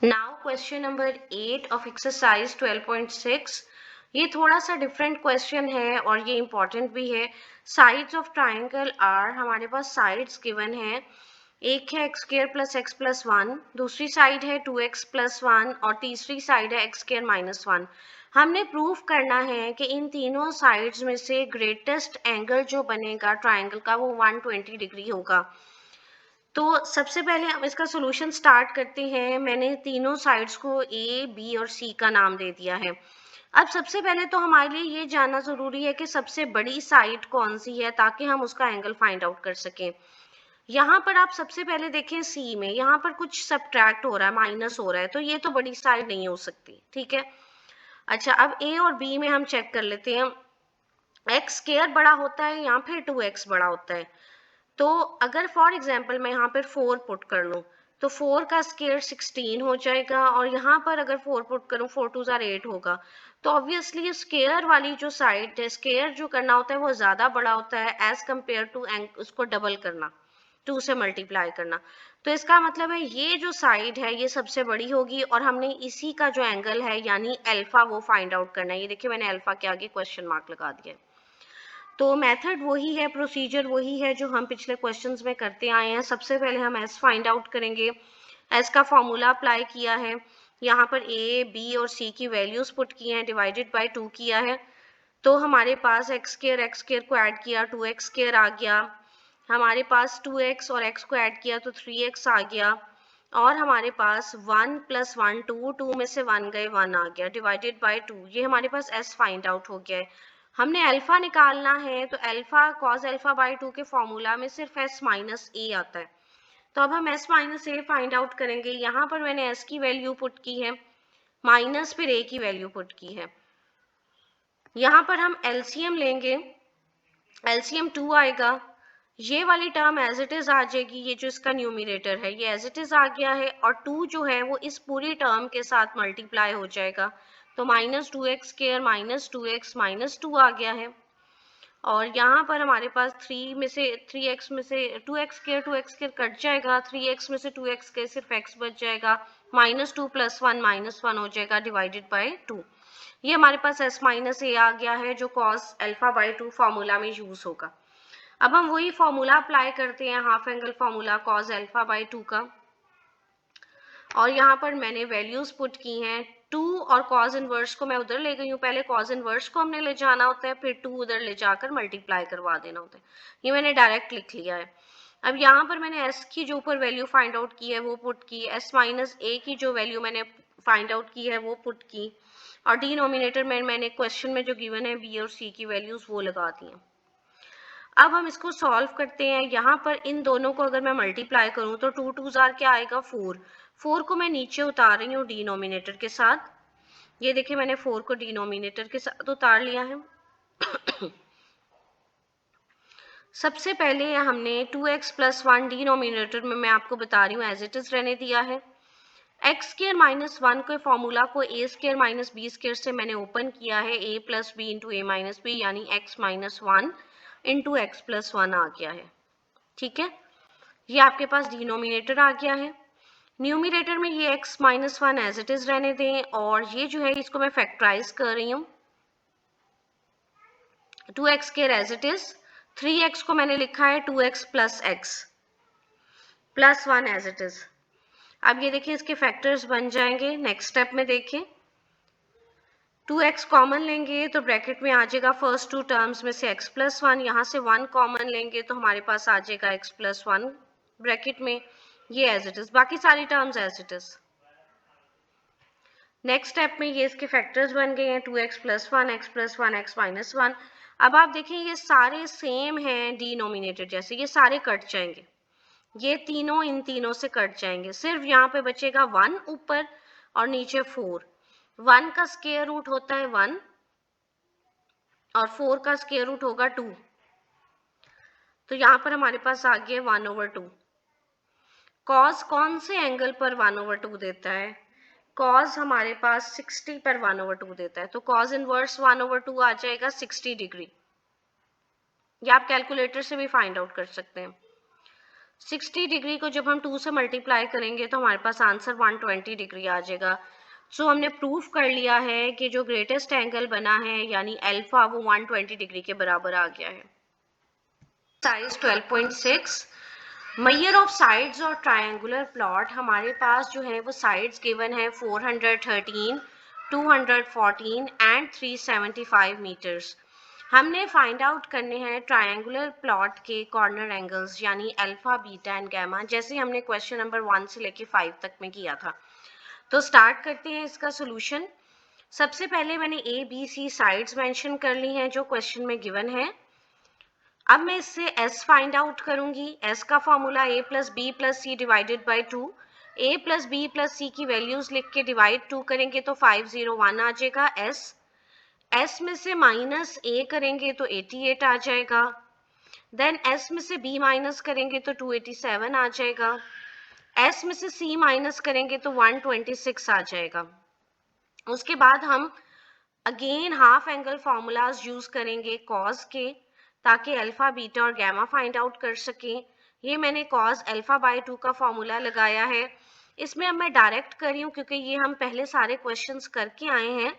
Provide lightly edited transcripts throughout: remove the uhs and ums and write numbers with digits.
Now question number 8 of exercise 12.6। ये थोड़ा सा डिफरेंट क्वेश्चन है और ये इंपॉर्टेंट भी है। साइड्स ऑफ ट्राइंगल आर, हमारे पास साइड्स गिवन है। एक है x square plus x plus one, दूसरी साइड है 2x प्लस वन और तीसरी साइड है एक्स स्क्र माइनस वन। हमने प्रूफ करना है कि इन तीनों साइड्स में से ग्रेटेस्ट एंगल जो बनेगा ट्राइंगल का वो 120 डिग्री होगा। तो सबसे पहले हम इसका सॉल्यूशन स्टार्ट करते हैं। मैंने तीनों साइड्स को ए, बी और सी का नाम दे दिया है। अब सबसे पहले तो हमारे लिए ये जानना जरूरी है कि सबसे बड़ी साइड कौन सी है ताकि हम उसका एंगल फाइंड आउट कर सकें। यहाँ पर आप सबसे पहले देखें सी में, यहाँ पर कुछ सब्ट्रैक्ट हो रहा है, माइनस हो रहा है, तो ये तो बड़ी साइड नहीं हो सकती। ठीक है, अच्छा अब ए और बी में हम चेक कर लेते हैं। एक्स स्क्वायर बड़ा होता है या फिर 2x बड़ा होता है। तो अगर फॉर एग्जाम्पल मैं यहाँ पर 4 पुट कर लूँ तो 4 का स्क्वायर 16 हो जाएगा और यहाँ पर अगर 4 पुट करूँ 4 2 जार 8 होगा। तो ऑब्वियसली स्क्वायर वाली जो साइड है, स्क्वायर जो करना होता है वो ज़्यादा बड़ा होता है एज कम्पेयर टू उसको डबल करना, 2 से मल्टीप्लाई करना। तो इसका मतलब है ये जो साइड है ये सबसे बड़ी होगी और हमने इसी का जो एंगल है यानी अल्फा वो फाइंड आउट करना है। ये देखिए मैंने अल्फा के आगे क्वेश्चन मार्क लगा दिया है। तो मेथड वही है, प्रोसीजर वही है जो हम पिछले क्वेश्चंस में करते आए हैं। सबसे पहले हम एस फाइंड आउट करेंगे। एस का फॉर्मूला अप्लाई किया है, यहाँ पर ए, बी और सी की वैल्यूज पुट की हैं, डिवाइडेड बाय 2 किया है। तो हमारे पास एक्स स्क्वायर को ऐड किया 2x स्क्वायर आ गया। हमारे पास 2x और x को ऐड किया तो 3x आ गया। और हमारे पास 1 प्लस 1 2, 2 में से 1 गए 1 आ गया, डिवाइडेड बाय 2। ये हमारे पास s फाइंड आउट हो गया है। हमने अल्फा निकालना है तो अल्फा कॉस अल्फा बाय 2 के फॉर्मूला में सिर्फ s माइनस ए आता है। तो अब हम s माइनस ए फाइंड आउट करेंगे। यहाँ पर मैंने s की वैल्यू पुट की है, माइनस फिर a की वैल्यू पुट की है। यहाँ पर हम एलसीएम लेंगे, एलसीएम 2 आएगा। ये वाली टर्म एज इट इज आ जाएगी, ये जो इसका न्यूमिनेटर है ये एज इट इज आ गया है और 2 जो है वो इस पूरी टर्म के साथ मल्टीप्लाई हो जाएगा। तो minus 2x square minus 2x minus 2 आ गया है। और यहाँ पर हमारे पास 3 में से 3x में से 2x स्क्वायर कट जाएगा, 3x में से 2x स्क्वायर सिर्फ x बच जाएगा, माइनस 2 प्लस 1 माइनस 1 हो जाएगा, डिवाइडेड बाय 2। ये हमारे पास s माइनस ए आ गया है जो कॉस अल्फा बाई 2 फॉर्मूला में यूज होगा। अब हम वही फॉर्मूला अप्लाई करते हैं, half angle formula cos alpha by 2 का। और यहाँ पर मैंने वैल्यूज पुट की हैं 2 और कॉस इनवर्स को मैं उधर ले गई हूँ। पहले कॉस इनवर्स को हमने ले जाना होता है, फिर 2 उधर ले जाकर मल्टीप्लाई करवा देना होता है। ये मैंने डायरेक्ट लिख लिया है। अब यहाँ पर मैंने s की जो ऊपर वैल्यू फाइंड आउट की है वो पुट की, s माइनस ए की जो वैल्यू मैंने फाइंड आउट की है वो पुट की और डिनोमिनेटर में मैंने क्वेश्चन में जो गिवन है b और c की वैल्यूज वो लगा दी हैं। अब हम इसको सॉल्व करते हैं। यहाँ पर इन दोनों को अगर मैं मल्टीप्लाई करूँ तो 2 2 जार क्या आएगा 4। 4 को मैं नीचे उतार रही हूँ डिनोमिनेटर के साथ। ये देखिए मैंने 4 को डिनोमिनेटर के साथ उतार लिया है। सबसे पहले हमने 2x प्लस 1 डिनोमिनेटर में मैं आपको बता रही हूँ एज इट इज रहने दिया है। एक्स स्क्र माइनस 1 के फॉर्मूला को A square minus B square से मैंने ओपन किया है, a plus B into A minus B यानी x minus 1 into X plus 1 आ गया है। ठीक है, ये आपके पास डिनोमिनेटर आ गया है। न्यूमिनेटर में ये x minus 1 as it is रहने दें और ये जो है इसको मैं फैक्टराइज कर रही हूँ। 2x square as it is, 3x को मैंने लिखा है 2x plus x plus 1 as it is. अब ये देखिए इसके फैक्टर्स बन जाएंगे। नेक्स्ट स्टेप में देखिए 2x कॉमन लेंगे तो ब्रैकेट में आ जाएगा फर्स्ट 2 टर्म्स में से x प्लस 1, यहाँ से 1 कॉमन लेंगे तो हमारे पास आ जाएगा x प्लस 1 ब्रैकेट में, ये एज इट इज, बाकी सारी terms as it is. Next step में ये इसके फैक्टर्स बन गए हैं 2x plus 1 x plus 1 x minus 1। अब आप देखिए ये सारे सेम हैं डिनोमिनेटर जैसे, ये सारे कट जाएंगे, ये तीनों इन तीनों से कट जाएंगे। सिर्फ यहाँ पे बचेगा 1 ऊपर और नीचे 4। 1 का स्क्वायर रूट होता है 1 और 4 का स्क्वायर रूट होगा 2। तो यहाँ पर हमारे पास आ गया 1/2। कॉस कौन से एंगल पर 1/2 देता है? कॉस हमारे पास 60 पर 1/2 देता है, तो कॉस इनवर्स 1/2 आ जाएगा 60 डिग्री। ये आप कैलकुलेटर से भी फाइंड आउट कर सकते हैं। 60 डिग्री को जब हम 2 से मल्टीप्लाई करेंगे तो हमारे पास आंसर 120 डिग्री आ जाएगा। सो हमने प्रूफ कर लिया है कि जो ग्रेटेस्ट एंगल बना है यानी अल्फा वो 120 डिग्री के बराबर आ गया है। साइज 12.6 मेजर ऑफ साइड्स और ट्रायंगुलर प्लॉट, हमारे पास जो है वो साइड्स गिवन है 413, 214 एंड 375 मीटर्स। हमने फाइंड आउट करने हैं ट्रायंगुलर प्लॉट के कॉर्नर एंगल्स यानी अल्फा, बीटा एंड गामा, जैसे हमने क्वेश्चन नंबर 1 से लेके 5 तक में किया था। तो स्टार्ट करते हैं इसका सोल्यूशन। सबसे पहले मैंने A B C sides mention कर ली हैं जो क्वेश्चन में गिवन है। अब मैं इससे s फाइंड आउट करूंगी। s का formula a plus B plus C divided by 2। a plus B plus C की वैल्यूज लिख के डिवाइड 2 करेंगे तो 501 आ जाएगा s में से माइनस a करेंगे तो 88 आ जाएगा। देन s में से b माइनस करेंगे तो 287 आ जाएगा। s में से c माइनस करेंगे तो 126 आ जाएगा। उसके बाद हम again half angle formulas use करेंगे कॉस के, ताकि अल्फा, बीटा और गामा फाइंड आउट कर सकें। ये मैंने कॉस अल्फा बाय 2 का फॉर्मूला लगाया है। इसमें अब मैं डायरेक्ट कर रही हूँ क्योंकि ये हम पहले सारे क्वेश्चंस करके आए हैं,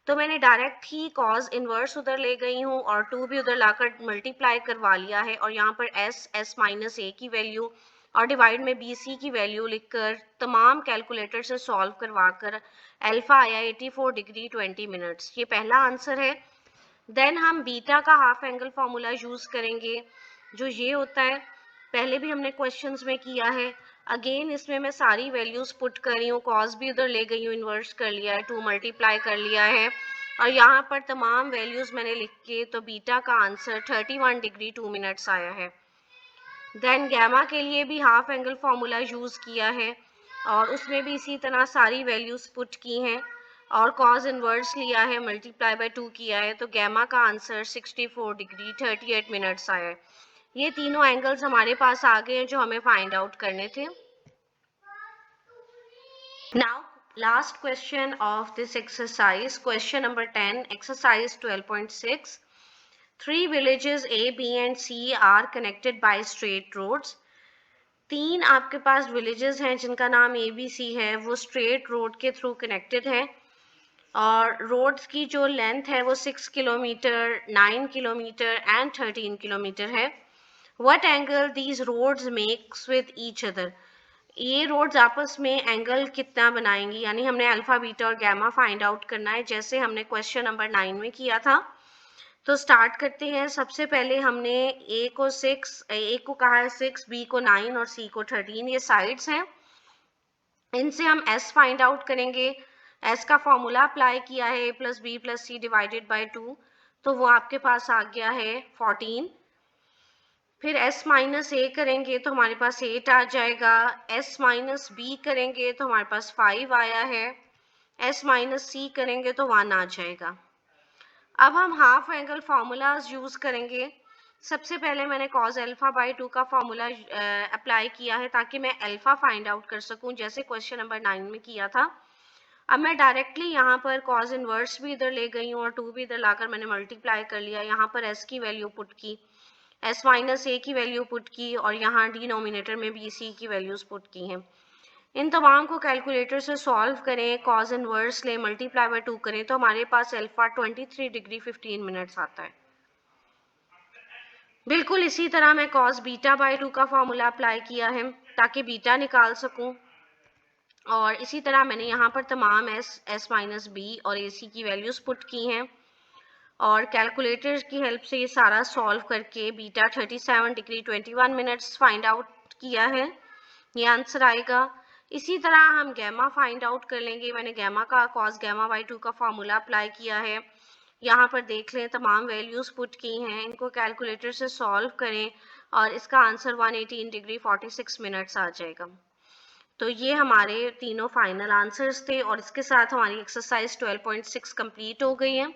तो मैंने डायरेक्ट ही कॉस इनवर्स उधर ले गई हूँ और 2 भी उधर लाकर मल्टीप्लाई करवा लिया है और यहाँ पर s माइनस a की वैल्यू और डिवाइड में बी सी की वैल्यू लिखकर तमाम कैलकुलेटर से सॉल्व करवाकर अल्फा आया 84 डिग्री 20 मिनट्स। ये पहला आंसर है। देन हम बीटा का हाफ एंगल फॉर्मूला यूज करेंगे जो ये होता है, पहले भी हमने क्वेश्चंस में किया है। अगेन इसमें मैं सारी वैल्यूज पुट कर रही हूँ, कॉस भी उधर ले गई हूँ, इन्वर्स कर लिया है, 2 मल्टीप्लाई कर लिया है और यहाँ पर तमाम वैल्यूज मैंने लिख के, तो बीटा का आंसर 31 डिग्री 2 मिनट्स आया है। देन गामा के लिए भी हाफ एंगल फॉर्मूला यूज किया है और उसमें भी इसी तरह सारी वैल्यूज पुट की हैं और कॉस इनवर्स लिया है, मल्टीप्लाई बाय 2 किया है, तो गामा का आंसर 64 डिग्री 38 मिनट्स आया है। ये तीनों एंगल्स हमारे पास आ गए हैं जो हमें फाइंड आउट करने थे। Now last question of this exercise, question number 10, exercise 12.6। 3 villages A, B and C are connected by straight roads। 3 आपके पास विलेजेस हैं जिनका नाम A, B, C है, वो स्ट्रेट रोड के थ्रू कनेक्टेड है और रोड्स की जो लेंथ है वो 6 किलोमीटर, 9 किलोमीटर एंड 13 किलोमीटर है। What angle these roads makes with each other. ये रोड्स आपस में एंगल कितना बनाएंगी, यानी हमने अल्फा, बीटा और गामा फाइंड आउट करना है जैसे हमने क्वेश्चन नंबर 9 में किया था। तो स्टार्ट करते हैं। सबसे पहले हमने ए को 6, ए को कहा है 6, बी को 9 और सी को 13, ये साइड्स हैं। इनसे हम एस फाइंड आउट करेंगे। एस का फॉर्मूला अप्लाई किया है A plus B plus C divided by 2, तो वो आपके पास आ गया है 14। फिर s माइनस ए करेंगे तो हमारे पास 8 आ जाएगा। s माइनस बी करेंगे तो हमारे पास 5 आया है। s माइनस सी करेंगे तो 1 आ जाएगा। अब हम हाफ एंगल फॉर्मूलाज यूज करेंगे। सबसे पहले मैंने कॉस अल्फा बाय 2 का फॉर्मूला अप्लाई किया है ताकि मैं अल्फा फाइंड आउट कर सकूं जैसे क्वेश्चन नंबर 9 में किया था। अब मैं डायरेक्टली यहाँ पर कॉस इनवर्स भी इधर ले गई हूँ और 2 भी इधर लाकर मैंने मल्टीप्लाई कर लिया। यहाँ पर s की वैल्यू पुट की, s माइनस ए की वैल्यू पुट की और यहाँ डिनोमिनेटर में भी सी की वैल्यूज पुट की हैं। इन तमाम को कैलकुलेटर से सॉल्व करें, कॉस इनवर्स लें, मल्टीप्लाई बाय 2 करें तो हमारे पास अल्फा 23 डिग्री 15 मिनट्स आता है। बिल्कुल इसी तरह मैं कॉस बीटा बाय 2 का फॉर्मूला अप्लाई किया है ताकि बीटा निकाल सकूं और इसी तरह मैंने यहाँ पर तमाम s माइनस बी और ए सी की वैल्यूज पुट की हैं और कैलकुलेटर की हेल्प से ये सारा सॉल्व करके beta 37 degree 21 minutes find out किया है। ये आंसर आएगा। इसी तरह हम गैमा फाइंड आउट कर लेंगे। मैंने गैमा का कॉस गैमा बाई 2 का फॉर्मूला अप्लाई किया है। यहाँ पर देख लें तमाम वैल्यूज पुट की हैं, इनको कैलकुलेटर से सॉल्व करें और इसका आंसर 118 डिग्री 46 मिनट्स आ जाएगा। तो ये हमारे तीनों फाइनल आंसर्स थे और इसके साथ हमारी एक्सरसाइज 12.6 कंप्लीट हो गई है।